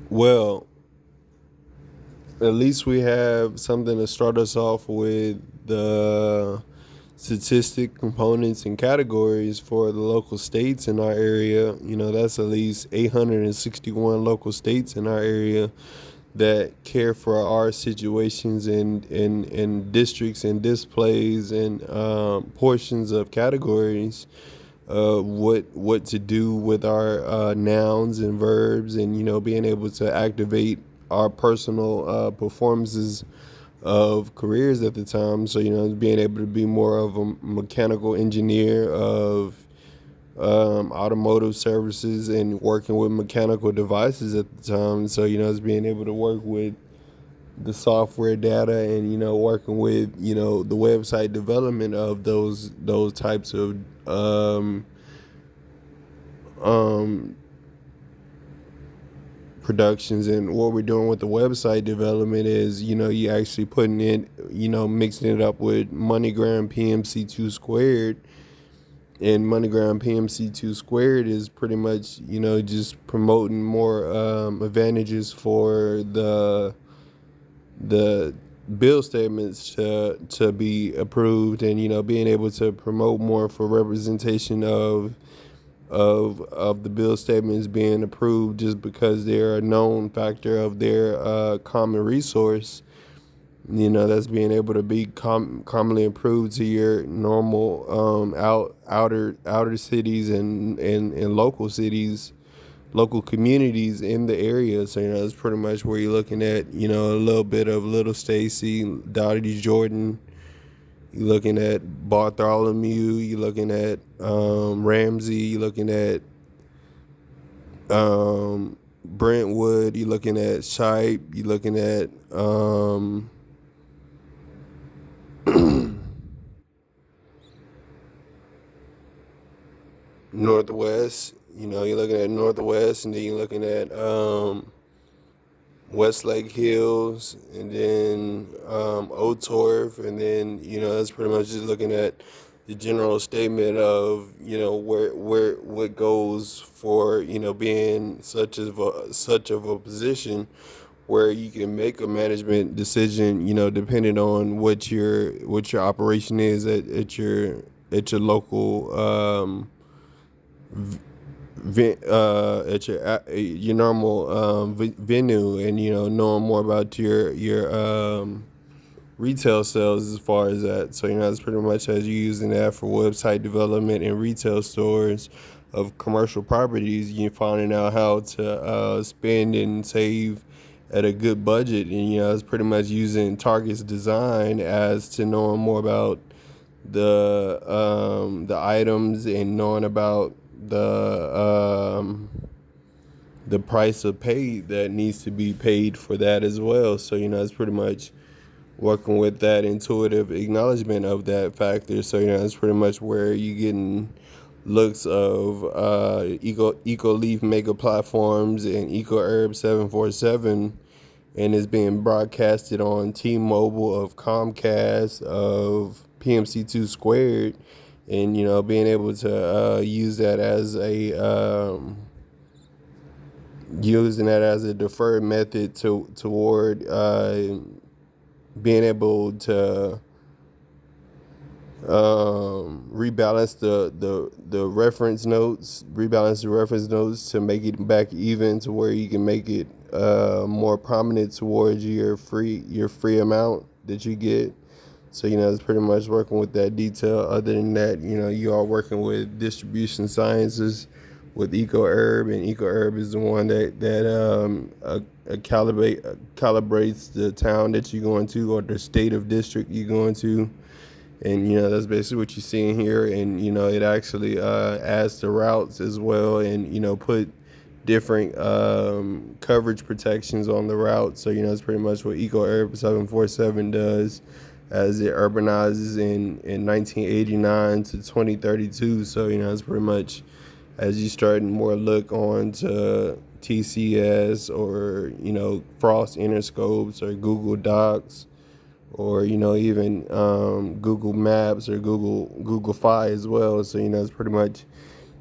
Well, at least we have something to start us off with the statistic components and categories for the local states in our area. That's at least 861 local states in our area that care for our situations and districts and displays and portions of categories. What to do with our nouns and verbs, and being able to activate our personal performances of careers at the time. So being able to be more of a mechanical engineer of automotive services and working with mechanical devices at the time. So it's being able to work with the software data and working with the website development of those types of um, productions. And what we're doing with the website development is you actually putting in mixing it up with MoneyGram PMC2 squared. And MoneyGram PMC2 squared is pretty much just promoting more advantages for the bill statements to be approved, and being able to promote more for representation of the bill statements being approved, just because they're a known factor of their common resource. That's being able to be commonly approved to your normal outer cities and local cities, local communities in the area. So that's pretty much where you're looking at a little bit of Little Stacy, Dottie Jordan. You're looking at Bartholomew. You're looking at Ramsey. You're looking at Brentwood. You're looking at Shipe. You're looking at Northwest. You're looking at Northwest, and then you're looking at Westlake Hills, and then Otorf, and then that's pretty much just looking at the general statement of where what goes for being such of a position where you can make a management decision, depending on what your operation is at your local at your normal venue, and knowing more about your retail sales as far as that. So it's pretty much as you using that for website development and retail stores of commercial properties. You're finding out how to spend and save at a good budget, and it's pretty much using Target's design as to knowing more about the items, and knowing about the price of pay that needs to be paid for that as well. So it's pretty much working with that intuitive acknowledgement of that factor. So it's pretty much where you getting looks of eco leaf mega platforms and eco herb 747, and it's being broadcasted on T-Mobile, of Comcast, of PMC2 squared, and being able to use that as a using that as a deferred method toward being able to rebalance the reference notes to make it back even, to where you can make it more prominent towards your free amount that you get. So it's pretty much working with that detail. Other than that, you are working with distribution sciences with EcoHerb, and EcoHerb is the one that calibrates the town that you're going to, or the state of district you're going to. And that's basically what you're seeing here. And it actually adds to routes as well, and put different coverage protections on the route. So it's pretty much what EcoHerb 747 does, as it urbanizes in 1989 to 2032. So it's pretty much as you start more look on to TCS, or Frost Interscopes, or Google Docs, or even Google Maps, or Google Fi as well. So it's pretty much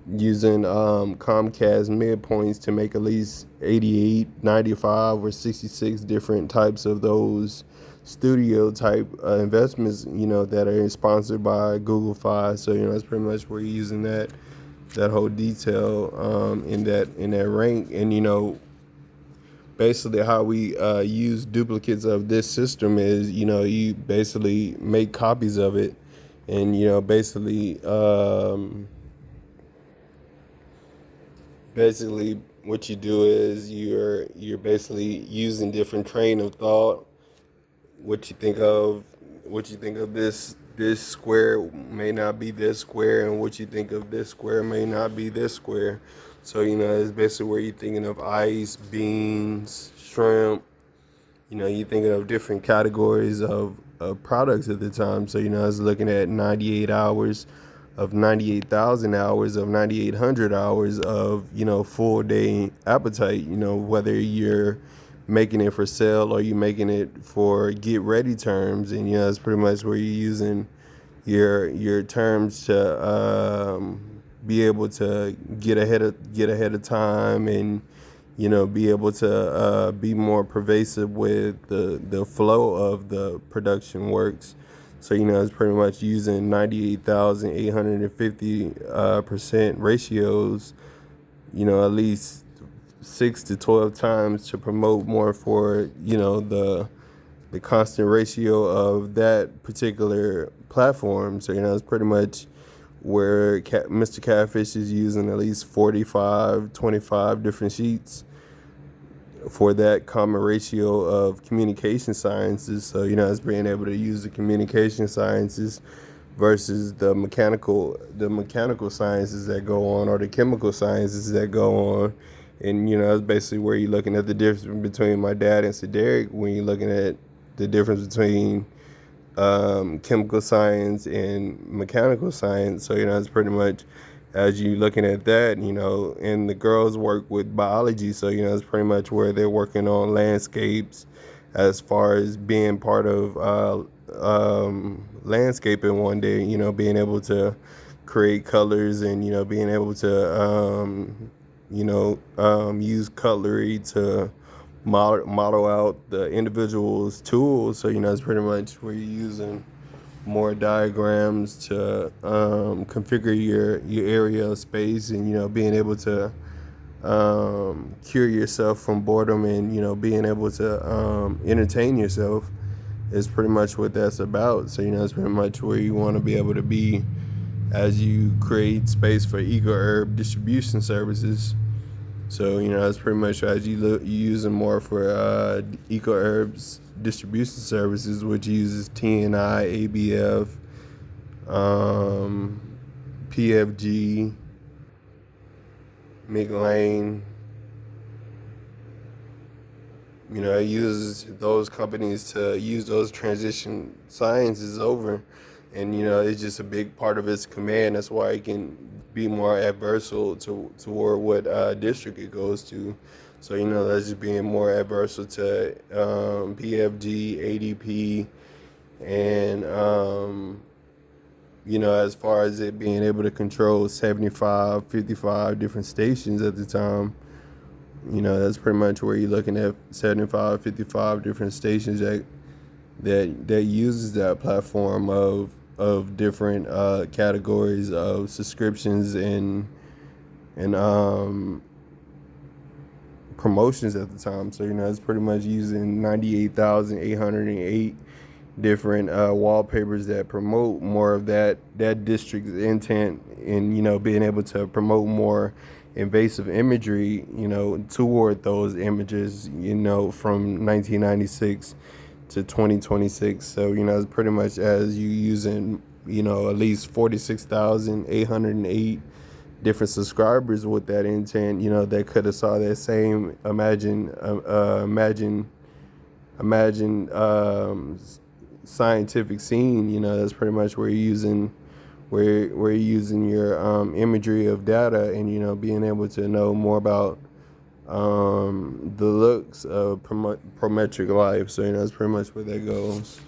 using Comcast midpoints to make at least 88, 95, or 66 different types of those studio type investments, that are sponsored by Google Fi. So, that's pretty much where you're using that whole detail in that rank. And, basically how we use duplicates of this system is, you basically make copies of it. And, basically what you do is you're basically using different train of thought. What you think of this square may not be this square, and what you think of this square may not be this square. So, it's basically where you're thinking of ice, beans, shrimp. You're thinking of different categories of products at the time. So, I was looking at 98 hours of 98,000 hours of 9,800 hours of, full day appetite, whether you're making it for sale or you making it for get ready terms. And, it's pretty much where you're using your terms to be able to get ahead of time, and be able to be more pervasive with the flow of the production works. So, it's pretty much using 98,850 percent ratios, at least 6 to 12 times to promote more for, the constant ratio of that particular platform. So, it's pretty much where Mr. Catfish is using at least 45, 25 different sheets for that common ratio of communication sciences. So, it's being able to use the communication sciences versus the mechanical sciences that go on, or the chemical sciences that go on. And, that's basically where you're looking at the difference between my dad and Cedric, when you're looking at the difference between chemical science and mechanical science. So, it's pretty much as you looking at that, and the girls work with biology. So, it's pretty much where they're working on landscapes as far as being part of landscaping one day, being able to create colors, and, being able to, use cutlery to model out the individual's tools. So, it's pretty much where you're using more diagrams to configure your area of space, and, being able to cure yourself from boredom, and, being able to entertain yourself is pretty much what that's about. So, it's pretty much where you want to be able to be as you create space for eco-herb distribution services. So, it's pretty much as you use them more for eco-herbs distribution services, which uses TNI, ABF, PFG, McLean. It uses those companies to use those transition sciences over. And, it's just a big part of its command. That's why it can be more adversal toward what district it goes to. So, that's just being more adversal to PFG, ADP, and, as far as it being able to control 75, 55 different stations at the time. That's pretty much where you're looking at 75, 55 different stations that uses that platform of different categories of subscriptions and promotions at the time. So, it's pretty much using 98,808 different wallpapers that promote more of that district's intent, and, being able to promote more invasive imagery, toward those images, from 1996 to 2026. So, it's pretty much as you using, at least 46,808 different subscribers with that intent, that could have saw that same imagine scientific scene. That's pretty much where you're using your imagery of data, and, being able to know more about the looks of prometric life. So, that's pretty much where that goes.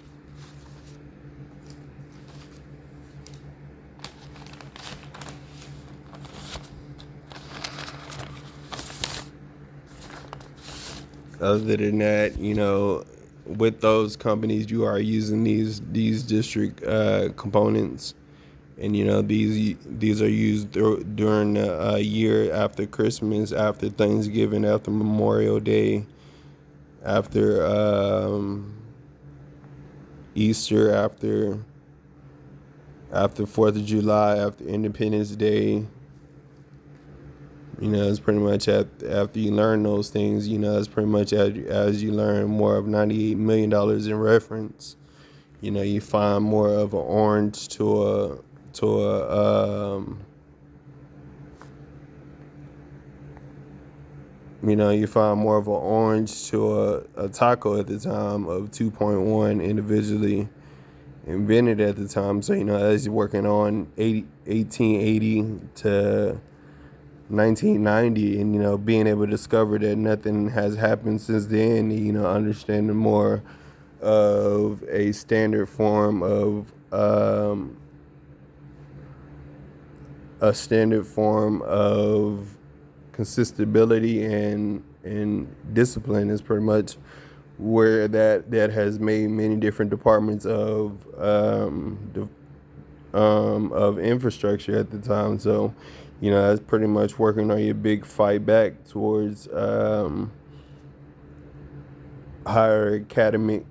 Other than that, with those companies, you are using these district components, and these are used during the year after Christmas, after Thanksgiving, after Memorial Day, after Easter, after 4th of July, after Independence Day. It's pretty much after you learn those things. It's pretty much as you learn more of $98 million in reference. You find more of an orange to a you find more of an orange to a taco at the time of 2.1 individually invented at the time. So as you're working on 1880 to 1990, and being able to discover that nothing has happened since then, understanding more of a standard form of consistability and discipline is pretty much where that has made many different departments of infrastructure at the time. So that's pretty much working on your big fight back towards higher academic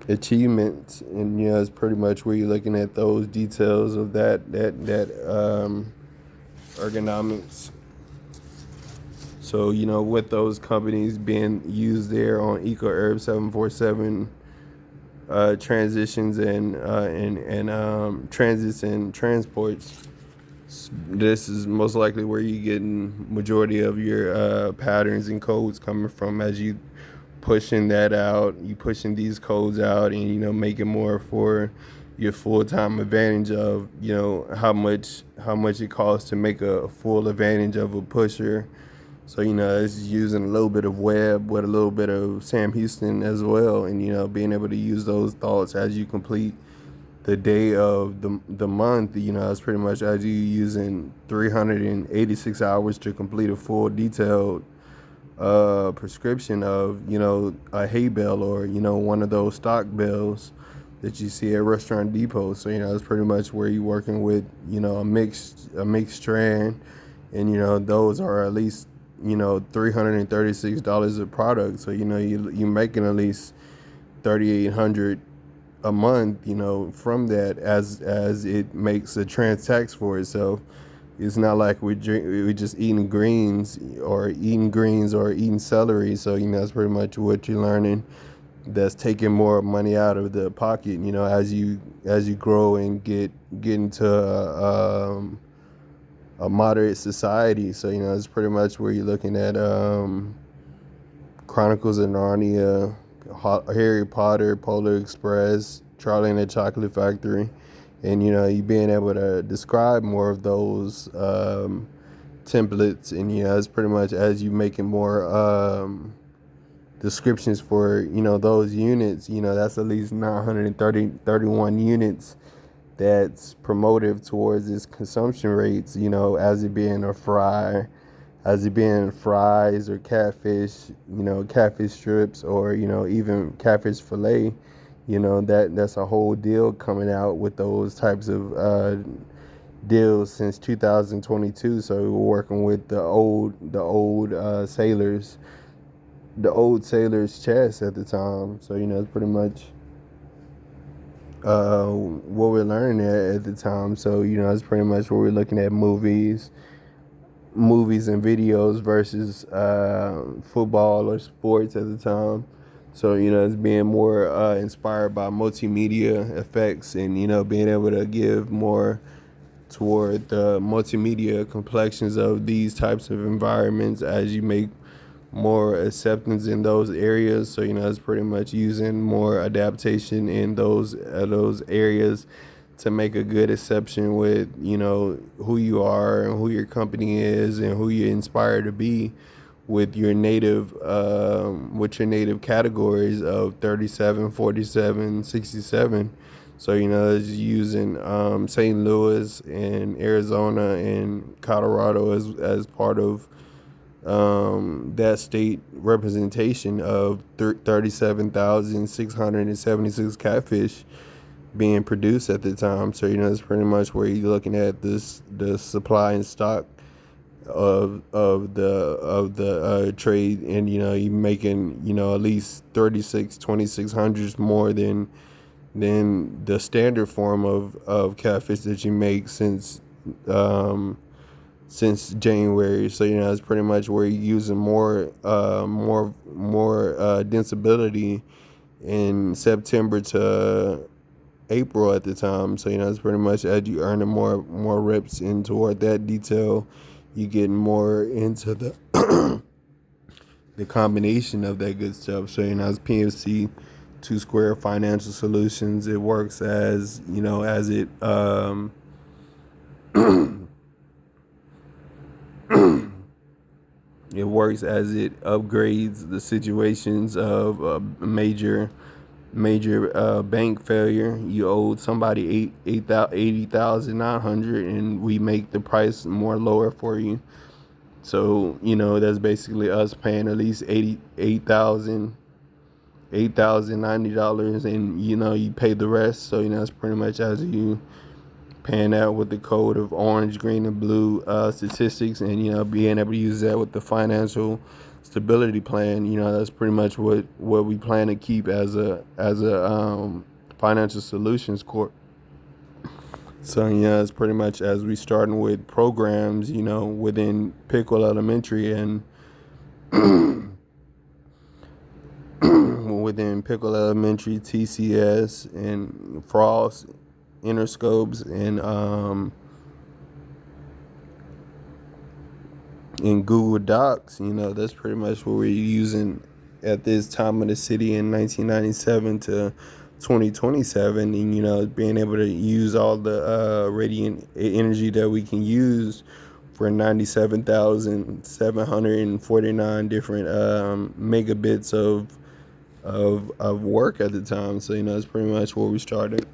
achievements, and it's pretty much where you're looking at those details of that ergonomics. So with those companies being used there on Eco Herb 747 transitions and transits and transports, this is most likely where you're getting majority of your patterns and codes coming from. As you pushing that out, you pushing these codes out, and making more for your full-time advantage of how much it costs to make a full advantage of a pusher. So it's using a little bit of web with a little bit of Sam Houston as well, and being able to use those thoughts as you complete the day of the month. It's pretty much as you using 386 hours to complete a full detailed prescription of a hay bale, or one of those stock bales that you see at Restaurant Depot. So it's pretty much where you're working with a mixed strand, and those are at least $336 a product. So you're making at least $3,800 a month from that, as it makes a trans tax for itself. It's not like we're just eating greens or eating celery. So that's pretty much what you're learning. That's taking more money out of the pocket. As you grow and get into a moderate society. So it's pretty much where you're looking at Chronicles of Narnia, Harry Potter, Polar Express, Charlie and the Chocolate Factory. And you being able to describe more of those templates, and it's pretty much as you making more descriptions for those units. That's at least 931 units that's promotive towards its consumption rates. As it being a fry, as it being fries or catfish, catfish strips, or even catfish fillet. That's a whole deal coming out with those types of deals since 2022. So we're working with the old sailors, the old sailors' chest at the time. So it's pretty much what we're learning at the time. So it's pretty much where we're looking at movies and videos versus football or sports at the time. So it's being more inspired by multimedia effects, and being able to give more toward the multimedia complexions of these types of environments as you make more acceptance in those areas. So it's pretty much using more adaptation in those areas to make a good exception with who you are and who your company is and who you're inspired to be with your native categories of 37, 47, 67. So, it's using St. Louis and Arizona and Colorado as part of that state representation of 37,676 catfish being produced at the time. So, it's pretty much where you're looking at the supply and stock of the trade, and you making at least 2600s more than the standard form of catfish that you make since January. So it's pretty much where you're using more densibility in September to April at the time. So it's pretty much as you earning more reps in toward that detail, you getting more into the the combination of that good stuff. So as PMC Two Square Financial Solutions, it works as as it it works as it upgrades the situations of a major bank failure. You owed somebody 80,900, and we make the price more lower for you. So that's basically us paying at least $8,090, and you pay the rest. So it's pretty much as you paying out with the code of orange, green, and blue statistics, and being able to use that with the financial stability plan. That's pretty much what we plan to keep as a financial solutions corp. So it's pretty much as we starting with programs within Pickle Elementary and within Pickle Elementary, TCS, and Frost, Interscopes, and in Google Docs. That's pretty much what we're using at this time of the city in 1997 to 2027, and being able to use all the radiant energy that we can use for 97,749 different megabits of work at the time. So it's pretty much where we started.